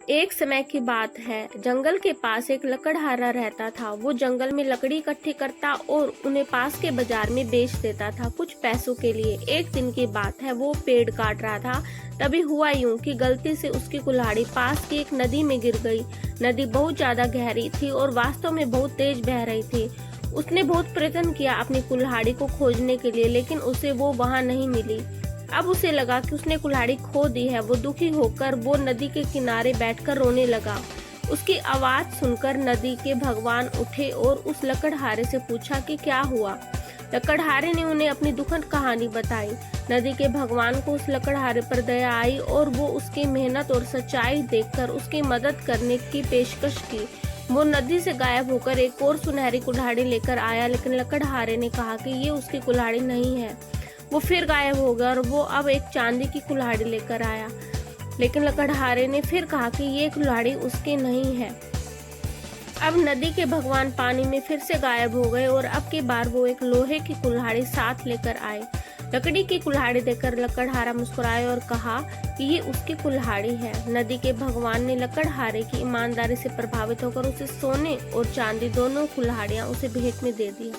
एक समय की बात है, जंगल के पास एक लकड़हारा रहता था। वो जंगल में लकड़ी इकट्ठी करता और उन्हें पास के बाजार में बेच देता था कुछ पैसों के लिए। एक दिन की बात है, वो पेड़ काट रहा था। तभी हुआ यूं कि गलती से उसकी कुल्हाड़ी पास की एक नदी में गिर गई। नदी बहुत ज्यादा गहरी थी और वास्तव में बहुत तेज बह रही थी। उसने बहुत प्रयत्न किया अपनी कुल्हाड़ी को खोजने के लिए, लेकिन उसे वो वहां नहीं मिली। अब उसे लगा कि उसने कुल्हाड़ी खो दी है। वो दुखी होकर वो नदी के किनारे बैठकर रोने लगा। उसकी आवाज सुनकर नदी के भगवान उठे और उस लकड़हारे से पूछा कि क्या हुआ। लकड़हारे ने उन्हें अपनी दुखद कहानी बताई। नदी के भगवान को उस लकड़हारे पर दया आई और वो उसकी मेहनत और सच्चाई देखकर उसकी मदद करने की पेशकश की। वो नदी से गायब होकर एक और सुनहरी कुल्हाड़ी लेकर आया, लेकिन लकड़हारे ने कहा कि ये उसकी कुल्हाड़ी नहीं है। वो फिर गायब हो गया और वो अब एक चांदी की कुल्हाड़ी लेकर आया, लेकिन लकड़हारे ने फिर कहा कि ये कुल्हाड़ी उसकी नहीं है। अब नदी के भगवान पानी में फिर से गायब हो गए और अब की बार वो एक लोहे की कुल्हाड़ी साथ लेकर आए। लकड़ी की कुल्हाड़ी देखकर लकड़हारा मुस्कुराया और कहा कि ये उसकी कुल्हाड़ी है। नदी के भगवान ने लकड़हारे की ईमानदारी से प्रभावित होकर उसे सोने और चांदी दोनों कुल्हाड़ियां उसे भेंट में दे दी।